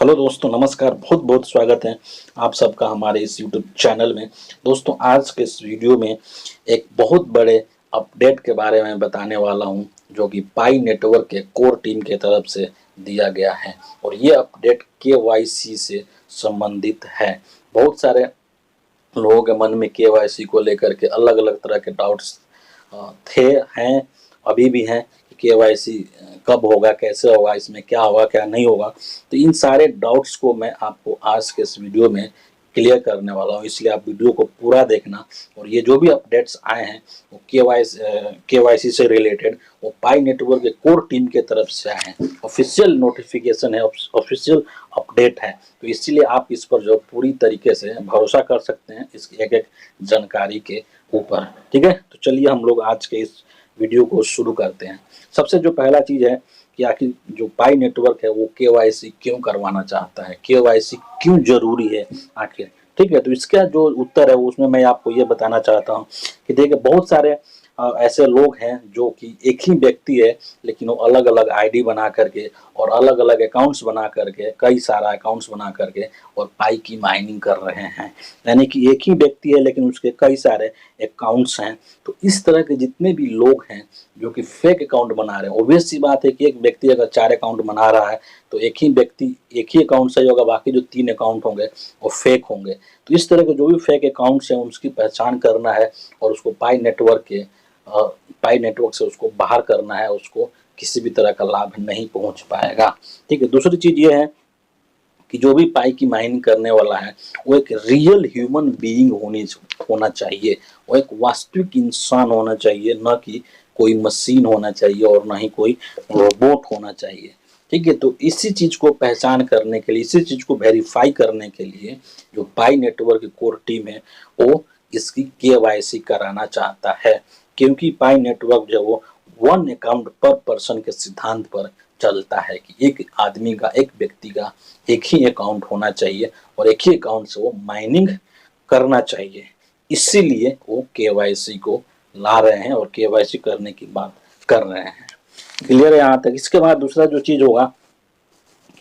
Hello दोस्तों, नमस्कार। बहुत बहुत स्वागत है आप सबका हमारे इस यूट्यूब चैनल में। दोस्तों, आज के इस वीडियो में एक बहुत बड़े अपडेट के बारे में बताने वाला हूं, जो कि पाई नेटवर्क के कोर टीम के तरफ से दिया गया है। और ये अपडेट केवाईसी से संबंधित है। बहुत सारे लोगों के मन में केवाईसी को लेकर के अलग अलग तरह के डाउट्स थे, हैं, अभी भी हैं कि केवाईसी कब होगा, कैसे होगा, इसमें क्या होगा, क्या नहीं होगा। तो इन सारे डाउट्स को मैं आपको आज के इस वीडियो में क्लियर करने वाला हूँ, इसलिए आप वीडियो को पूरा देखना। और ये जो भी अपडेट्स आए हैं वो केवाईसी से रिलेटेड, वो पाई नेटवर्क के कोर टीम के तरफ से आए हैं। ऑफिशियल नोटिफिकेशन है, ऑफिशियल अपडेट है, तो इसीलिए आप इस पर जो पूरी तरीके से भरोसा कर सकते हैं इस एक एक जानकारी के ऊपर। ठीक है, तो चलिए हम लोग आज के इस वीडियो को शुरू करते हैं। सबसे जो पहला चीज है कि आखिर जो पाई नेटवर्क है वो केवाईसी क्यों करवाना चाहता है, केवाईसी क्यों जरूरी है आखिर। ठीक है, तो इसका जो उत्तर है उसमें मैं आपको ये बताना चाहता हूँ कि देखिए, बहुत सारे ऐसे लोग हैं जो कि एक ही व्यक्ति है, लेकिन वो अलग अलग आईडी बना करके और अलग अलग अकाउंट्स बना करके, कई सारा अकाउंट्स बना करके और पाई की माइनिंग कर रहे हैं। यानी कि एक ही व्यक्ति है लेकिन उसके कई सारे अकाउंट्स हैं। तो इस तरह के जितने भी लोग हैं जो कि फेक अकाउंट बना रहे हैं, ऑब्वियस सी बात है कि एक व्यक्ति अगर 4 अकाउंट बना रहा है तो एक ही व्यक्ति एक ही अकाउंट सही होगा, बाकी जो 3 अकाउंट होंगे वो फेक होंगे। तो इस तरह के जो भी फेक अकाउंट्स हैं उसकी पहचान करना है और उसको पाई नेटवर्क से उसको बाहर करना है, उसको किसी भी तरह का लाभ नहीं पहुंच पाएगा। ठीक है, दूसरी चीज ये है कि जो भी पाई की माइनिंग करने वाला है वो एक रियल ह्यूमन बीइंग होना चाहिए, वो एक वास्तविक इंसान होना चाहिए, न कि कोई मशीन होना चाहिए और न ही कोई रोबोट होना चाहिए। ठीक है, तो इसी चीज को पहचान करने के लिए, इसी चीज को वेरीफाई करने के लिए जो पाई नेटवर्क की कोर टीम है वो इसकी केवाईसी कराना चाहता है। क्योंकि पाई नेटवर्क जो वो 1 अकाउंट पर पर्सन के सिद्धांत पर चलता है कि एक आदमी का, एक व्यक्ति का एक ही अकाउंट होना चाहिए और एक ही अकाउंट से वो माइनिंग करना चाहिए। इसीलिए वो केवाईसी को ला रहे हैं और केवाईसी करने की बात कर रहे हैं। क्लियर है यहाँ तक। इसके बाद दूसरा जो चीज होगा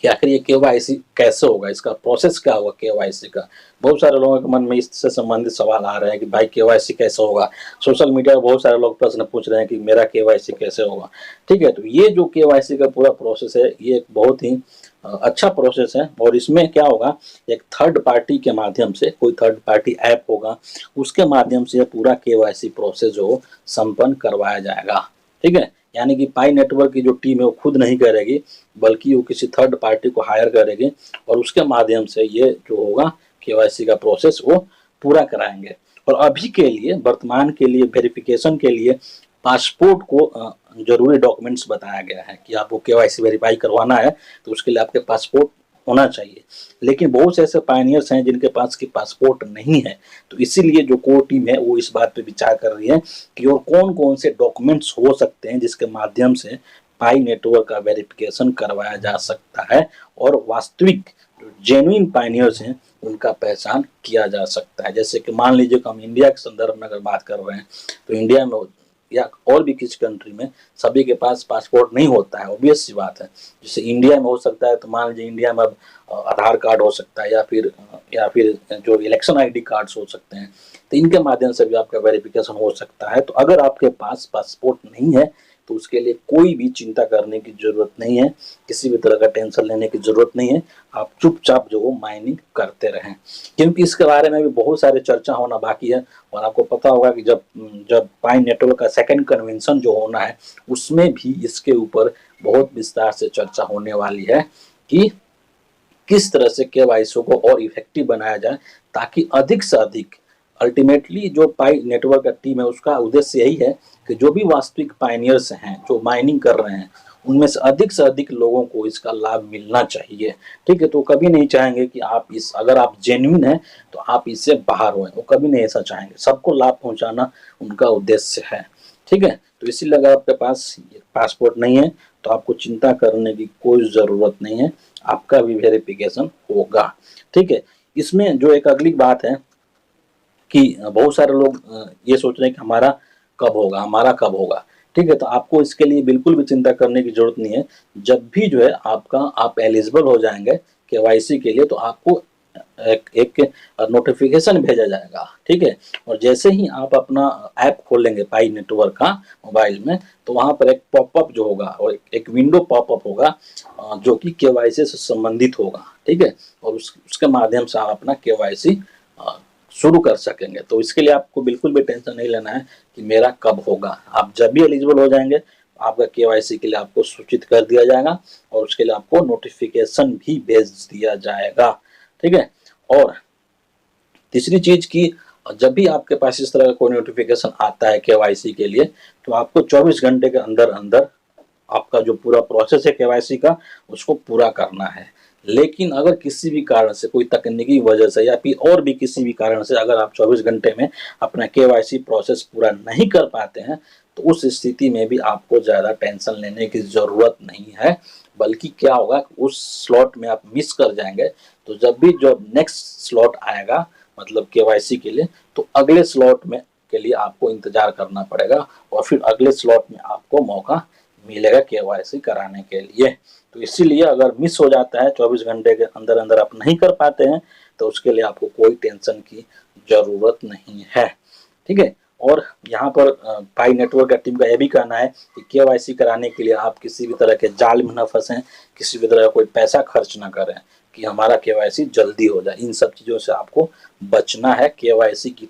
कि आखिर ये केवाईसी कैसे होगा, इसका प्रोसेस क्या होगा केवाईसी का। बहुत सारे लोगों के मन में इससे संबंधित सवाल आ रहे हैं कि भाई केवाईसी कैसे होगा। सोशल मीडिया पर बहुत सारे लोग प्रश्न पूछ रहे हैं कि मेरा केवाईसी कैसे होगा। ठीक है, तो ये जो केवाईसी का पूरा प्रोसेस है ये एक बहुत ही अच्छा प्रोसेस है। और इसमें क्या होगा, एक थर्ड पार्टी के माध्यम से, कोई थर्ड पार्टी ऐप होगा उसके माध्यम से पूरा केवाईसी प्रोसेस जो संपन्न करवाया जाएगा। ठीक है, यानी कि पाई नेटवर्क की जो टीम है वो खुद नहीं करेगी, बल्कि वो किसी थर्ड पार्टी को हायर करेगी और उसके माध्यम से ये जो होगा केवाईसी का प्रोसेस वो पूरा कराएंगे। और अभी के लिए, वर्तमान के लिए, वेरिफिकेशन के लिए पासपोर्ट को जरूरी डॉक्यूमेंट्स बताया गया है कि आपको केवाईसी वेरीफाई करवाना है तो उसके लिए आपके पासपोर्ट होना चाहिए। लेकिन बहुत से ऐसे पायनियर्स हैं जिनके पास की पासपोर्ट नहीं है, तो इसीलिए जो कोर टीम है वो इस बात पे विचार कर रही है कि और कौन कौन से डॉक्यूमेंट्स हो सकते हैं जिसके माध्यम से पाई नेटवर्क का वेरिफिकेशन करवाया जा सकता है और वास्तविक जो जेन्युइन पायनियर्स हैं उनका पहचान किया जा सकता है। जैसे कि मान लीजिए कि हम इंडिया के संदर्भ में अगर बात कर रहे हैं तो इंडिया में या और भी किसी कंट्री में सभी के पास पासपोर्ट नहीं होता है, ऑब्वियस सी बात है। जैसे इंडिया में हो सकता है तो मान लीजिए इंडिया में अब आधार कार्ड हो सकता है या फिर जो इलेक्शन आईडी कार्ड्स हो सकते हैं, तो इनके माध्यम से भी आपका वेरिफिकेशन हो सकता है। तो अगर आपके पास पासपोर्ट नहीं है तो उसके लिए कोई भी चिंता करने की जरूरत नहीं है, किसी भी तरह का टेंशन लेने की जरूरत नहीं है। आप चुपचाप जो वो माइनिंग करते रहें, क्योंकि इसके बारे में भी बहुत सारे चर्चा होना बाकी है। और आपको पता होगा कि जब पाई नेटवर्क का सेकंड कन्वेंशन जो होना है उसमें भी इसके ऊपर बहुत विस्तार से चर्चा होने वाली है कि किस तरह से केवाईसी को और इफेक्टिव बनाया जाए, ताकि अधिक से अधिक, अल्टीमेटली जो पाई नेटवर्क का टीम है उसका उद्देश्य यही है कि जो भी वास्तविक पायनियर्स हैं जो माइनिंग कर रहे हैं उनमें से अधिक लोगों को इसका लाभ मिलना चाहिए। ठीक है, तो कभी नहीं चाहेंगे कि अगर आप जेन्युइन हैं तो आप इससे बाहर हों, वो कभी नहीं ऐसा चाहेंगे। सबको लाभ पहुंचाना उनका उद्देश्य है। ठीक है, तो इसीलिए अगर आपके पास पासपोर्ट नहीं है तो आपको चिंता करने की कोई जरूरत नहीं है, आपका भी वेरिफिकेशन होगा। ठीक है, इसमें जो एक अगली बात है कि बहुत सारे लोग ये सोच रहे हैं कि हमारा कब होगा। ठीक है, तो आपको इसके लिए बिल्कुल भी चिंता करने की जरूरत नहीं है। जब भी जो है आप एलिजिबल हो जाएंगे केवाईसी के लिए, तो आपको एक नोटिफिकेशन भेजा जाएगा, ठीक है। और जैसे ही आप अपना ऐप खोलेंगे पाई नेटवर्क का मोबाइल में, तो वहां पर एक पॉपअप जो होगा और एक विंडो पॉपअप होगा जो कि केवाईसी से संबंधित होगा, ठीक है। और उसके माध्यम से आप अपना केवाईसी शुरू कर सकेंगे। तो इसके लिए आपको बिल्कुल भी टेंशन नहीं लेना है कि मेरा कब होगा। आप जब भी एलिजिबल हो जाएंगे आपका केवाईसी के लिए आपको सूचित कर दिया जाएगा और उसके लिए आपको नोटिफिकेशन भी भेज दिया जाएगा, ठीक है। और तीसरी चीज की, जब भी आपके पास इस तरह का कोई नोटिफिकेशन आता है केवाईसी के लिए, तो आपको 24 घंटे के अंदर अंदर आपका जो पूरा प्रोसेस है केवाईसी का उसको पूरा करना है। लेकिन अगर किसी भी कारण से, कोई तकनीकी वजह से या फिर और भी किसी भी कारण से अगर आप 24 घंटे में अपना केवाईसी प्रोसेस पूरा नहीं कर पाते हैं, तो उस स्थिति में भी आपको ज़्यादा टेंशन लेने की ज़रूरत नहीं है। बल्कि क्या होगा, उस स्लॉट में आप मिस कर जाएंगे, तो जब भी जो नेक्स्ट स्लॉट आएगा मतलब केवाईसी के लिए, तो अगले स्लॉट में के लिए आपको इंतजार करना पड़ेगा और फिर अगले स्लॉट में आपको मौका मिलेगा केवाईसी कराने के लिए। तो इसीलिए अगर मिस हो जाता है, 24 घंटे के अंदर अंदर आप नहीं कर पाते हैं, तो उसके लिए आपको कोई टेंशन की जरूरत नहीं है, ठीक है। और यहाँ पर पाई नेटवर्क टीम का यह भी कहना है कि केवाईसी कराने के लिए आप किसी भी तरह के जाल में न फंसें, किसी भी तरह का कोई पैसा खर्च ना करें कि हमारा केवाईसी जल्दी हो जाए। इन सब चीज़ों से आपको बचना है। केवाईसी की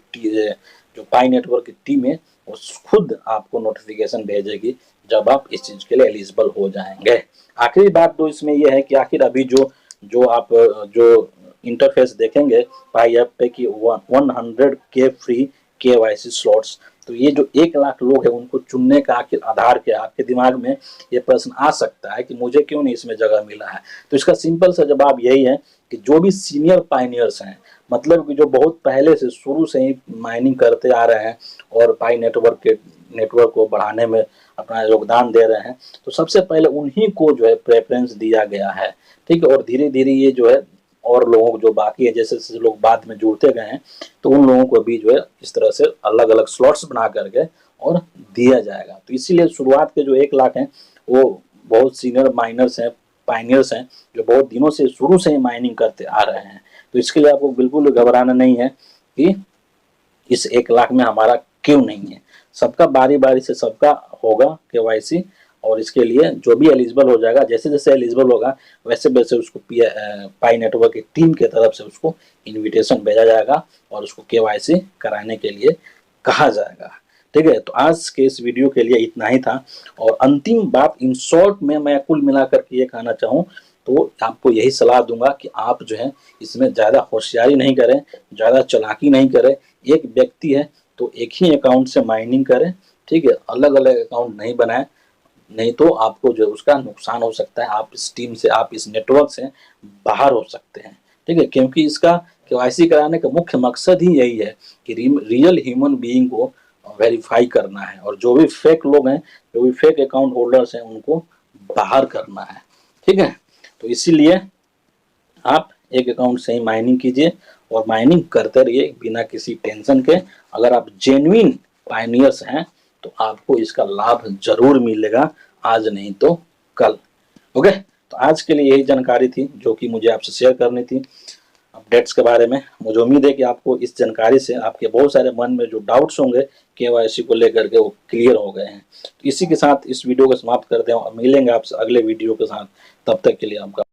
जो पाई नेटवर्क की टीम है वो खुद आपको नोटिफिकेशन भेजेगी जब आप इस चीज़ के लिए एलिजिबल हो जाएंगे। आखिरी बात तो इसमें यह है कि आखिर अभी जो आप जो इंटरफेस देखेंगे पाई ऐप पे कि 100K फ्री केवाईसी स्लॉट्स, तो ये जो 1 लाख लोग हैं उनको चुनने का आखिर आधार क्या है? आपके दिमाग में ये प्रश्न आ सकता है कि मुझे क्यों नहीं इसमें जगह मिला है। तो इसका सिंपल सा जवाब यही है कि जो भी सीनियर पायनियर्स हैं, मतलब कि जो बहुत पहले से शुरू से ही माइनिंग करते आ रहे हैं और पाई नेटवर्क को बढ़ाने में अपना योगदान दे रहे हैं, तो सबसे पहले उन्हीं को जो है प्रेफरेंस दिया गया है, ठीक है। और धीरे धीरे ये जो है और लोगों जो बाकी है, जैसे जैसे लोग बाद में जुड़ते गए हैं, तो उन लोगों को भी जो है इस तरह से अलग अलग स्लॉट्स बना करके और दिया जाएगा। तो इसीलिए शुरुआत के जो 1 लाख हैं वो बहुत सीनियर माइनर्स हैं, पाइनियर्स हैं, जो बहुत दिनों से शुरू से ही माइनिंग करते आ रहे हैं। तो इसके लिए आपको बिल्कुल घबराना नहीं है कि इस 1 लाख में हमारा क्यों नहीं है। सबका बारी बारी से सबका होगा केवाईसी, और इसके लिए जो भी एलिजिबल हो जाएगा, जैसे जैसे एलिजिबल होगा वैसे वैसे उसको पाई नेटवर्क की टीम की तरफ से उसको इनविटेशन भेजा जाएगा और उसको केवाईसी कराने के लिए कहा जाएगा, ठीक है। तो आज के इस वीडियो के लिए इतना ही था। और अंतिम बात इन शॉर्ट में मैं कुल मिलाकर के ये कहना चाहूँ तो आपको यही सलाह दूंगा कि आप जो है इसमें ज़्यादा होशियारी नहीं करें, ज़्यादा चालाकी नहीं करें। एक व्यक्ति है तो एक ही अकाउंट से माइनिंग करें, ठीक है, अलग अलग अकाउंट नहीं बनाएं, नहीं तो आपको जो उसका नुकसान हो सकता है। आप इस टीम से, आप इस नेटवर्क से बाहर हो सकते हैं, ठीक है। क्योंकि इसका केवाईसी कराने का मुख्य मकसद ही यही है कि रियल ह्यूमन बीइंग को वेरीफाई करना है और जो भी फेक लोग हैं, जो भी फेक अकाउंट होल्डर्स हैं, उनको बाहर करना है, ठीक है। तो इसीलिए आप एक अकाउंट से ही माइनिंग कीजिए और माइनिंग करते रहिए बिना किसी टेंशन के। अगर आप जेन्युइन पायनियर्स हैं तो आपको इसका लाभ जरूर मिलेगा, आज नहीं तो कल। ओके, तो आज के लिए यही जानकारी थी जो कि मुझे आपसे शेयर करनी थी अपडेट्स के बारे में। मुझे उम्मीद है कि आपको इस जानकारी से आपके बहुत सारे मन में जो डाउट्स होंगे केवाईसी को लेकर के वो क्लियर हो गए हैं। तो इसी के साथ इस वीडियो को समाप्त करते हैं और मिलेंगे आपसे अगले वीडियो के साथ। तब तक के लिए आपका